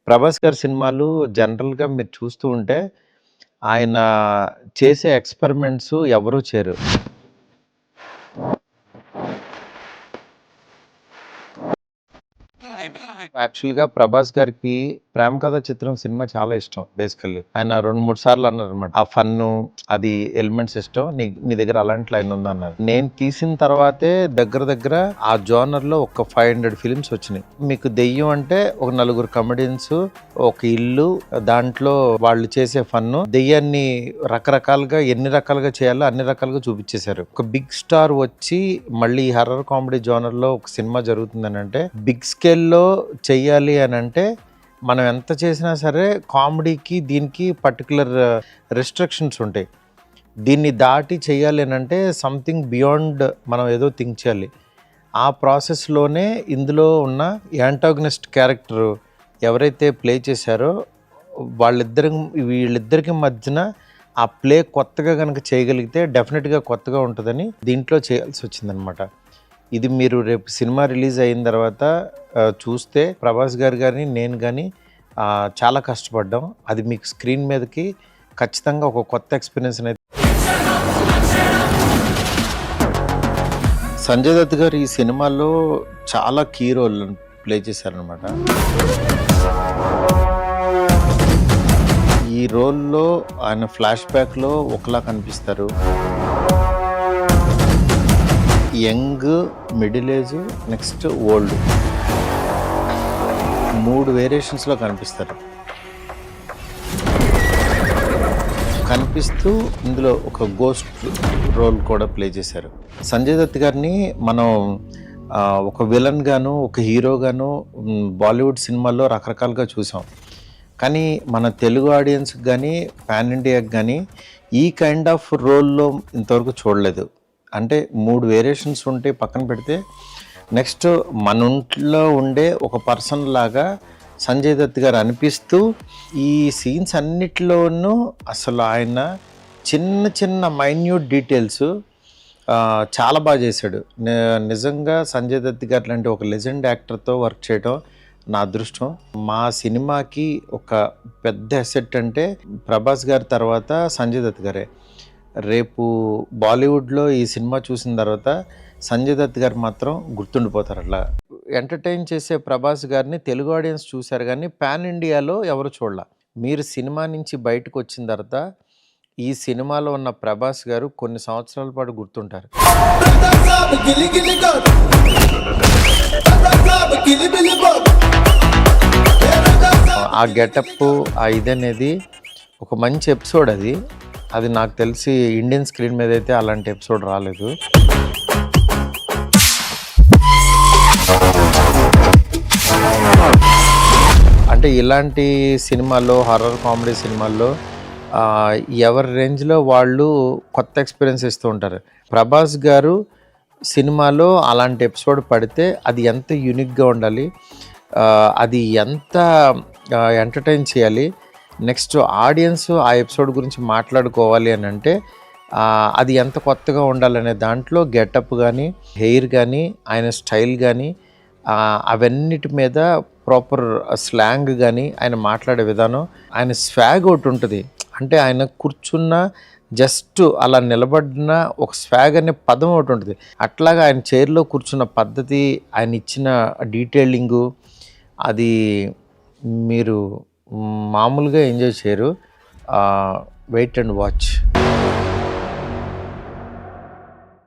ప్రభాస్ గారి సినిమాలు జనరల్‌గా మీరు చూస్తూ ఉంటే, ఆయన చేసే ఎక్స్‌పెరిమెంట్స్ ఎవరు చేయరు. యాక్చువల్‌గా 'ప్రభాస్' గారికి 'ప్రేమ కథా చిత్రం' సినిమా చాలా ఇష్టం బేసికల్లీ. ఆయన 2, 3 సార్లు అన్నారనమాట. ఆ ఫన్ను, అది ఎలిమెంట్స్ ఇష్టం. నీ దగ్గర అలాంటి లైన్ ఉందన్నారు. నేను తీసిన తర్వాతే దగ్గర దగ్గర ఆ జోనర్‌లో ఒక 500 ఫిల్మ్స్ వచ్చినాయి. మీకు దెయ్యం అంటే ఒక నలుగురు కమెడియన్స్, ఒక ఇల్లు, దాంట్లో వాళ్ళు చేసే ఫన్ను, దెయ్యాన్ని రకరకాలుగా ఎన్ని రకాలుగా చేయాలో అన్ని రకాలుగా చూపించేశారు. ఒక బిగ్ స్టార్ వచ్చి మళ్ళీ హర్రర్ కామెడీ జోనర్‌లో ఒక సినిమా జరుగుతుందని అంటే బిగ్ స్కేల్‌లో చెయ్యాలి అని అంటే మనం ఎంత చేసినా సరే కామెడీకి దీనికి పర్టికులర్ రెస్ట్రిక్షన్స్ ఉంటాయి. దీన్ని దాటి చేయాలి అని అంటే సంథింగ్ బియాండ్ మనం ఏదో థింక్ చేయాలి. ఆ ప్రాసెస్లోనే ఇందులో ఉన్న యాంటాగనిస్ట్ క్యారెక్టర్ ఎవరైతే ప్లే చేశారో వీళ్ళిద్దరికి మధ్యన ఆ ప్లే కొత్తగా కనుక చేయగలిగితే డెఫినెట్గా కొత్తగా ఉంటుందని దీంట్లో చేయాల్సి వచ్చిందనమాట. ఇది మీరు రేపు సినిమా రిలీజ్ అయిన తర్వాత చూస్తే ప్రభాస్ గారు కానీ నేను కానీ చాలా కష్టపడ్డాం. అది మీకు స్క్రీన్ మీదకి ఖచ్చితంగా ఒక కొత్త ఎక్స్పీరియన్స్ అనేది. సంజయ్ దత్ గారు ఈ సినిమాలో చాలా కీ రోల్ ప్లే చేశారనమాట. ఈ రోల్లో ఆయన ఫ్లాష్ బ్యాక్లో ఒకలా కనిపిస్తారు. Young, middle age, next old, 3 వేరియేషన్స్లో కనిపిస్తూ ఇందులో ఒక గోస్ట్ రోల్ కూడా ప్లే చేశారు. సంజయ్ దత్ గారిని మనం ఒక విలన్ గాను, ఒక హీరో గాను బాలీవుడ్ సినిమాల్లో రకరకాలుగా చూసాం. కానీ మన తెలుగు ఆడియన్స్కి కానీ పాన్ ఇండియాకి కానీ ఈ కైండ్ ఆఫ్ రోల్లో ఇంతవరకు చూడలేదు. అంటే 3 వేరియేషన్స్ ఉంటే పక్కన పెడితే నెక్స్ట్ మన ఒంట్లో ఉండే ఒక పర్సన్ లాగా సంజయ్ దత్ గారు అనిపిస్తూ ఈ సీన్స్ అన్నిటిలోనూ అసలు ఆయన చిన్న చిన్న మైన్యూట్ డీటెయిల్స్ చాలా బాగా చేశాడు. నిజంగా సంజయ్ దత్ గారు లాంటి ఒక లెజెండ్ యాక్టర్తో వర్క్ చేయడం నా అదృష్టం. మా సినిమాకి ఒక పెద్ద అసెట్ అంటే ప్రభాస్ గారి తర్వాత సంజయ్ దత్ గారే. రేపు బాలీవుడ్లో ఈ సినిమా చూసిన తర్వాత సంజయ్ దత్ గారు మాత్రం గుర్తుండిపోతారు. అట్లా ఎంటర్టైన్ చేసే ప్రభాస్ గారిని తెలుగు ఆడియన్స్ చూశారు కానీ పాన్ ఇండియాలో ఎవరు చూడాల. మీరు సినిమా నుంచి బయటకు వచ్చిన తర్వాత ఈ సినిమాలో ఉన్న ప్రభాస్ గారు కొన్ని సంవత్సరాల పాటు గుర్తుంటారు. ఆ గెటప్, ఆ ఇదనేది ఒక మంచి ఎపిసోడ్. అది నాకు తెలిసి ఇండియన్ స్క్రీన్ మీద అయితే అలాంటి ఎపిసోడ్ రాలేదు. అంటే ఇలాంటి సినిమాల్లో, హర్రర్ కామెడీ సినిమాల్లో ఎవరి రేంజ్లో వాళ్ళు కొత్త ఎక్స్పీరియన్స్ ఇస్తూ ఉంటారు. ప్రభాస్ గారు సినిమాలో అలాంటి ఎపిసోడ్ పడితే అది ఎంత యూనిక్గా ఉండాలి, అది ఎంత ఎంటర్టైన్ చేయాలి, నెక్స్ట్ ఆడియన్స్ ఆ ఎపిసోడ్ గురించి మాట్లాడుకోవాలి అని అంటే అది ఎంత కొత్తగా ఉండాలనే దాంట్లో గెటప్ కానీ, హెయిర్ కానీ, ఆయన స్టైల్ కానీ, అవన్నిటి మీద ప్రాపర్ స్లాంగ్ కానీ, ఆయన మాట్లాడే విధానం, ఆయన స్వాగ్ ఒకటి ఉంటుంది. అంటే ఆయన కూర్చున్న జస్ట్ అలా నిలబడిన ఒక స్వాగ్ అనే పదం ఒకటి ఉంటుంది. అట్లాగా ఆయన చైర్లో కూర్చున్న పద్ధతి, ఆయన ఇచ్చిన డీటెయిలింగు, అది మీరు మామూలుగా ఎంజాయ్ చేయరు. Wait and watch.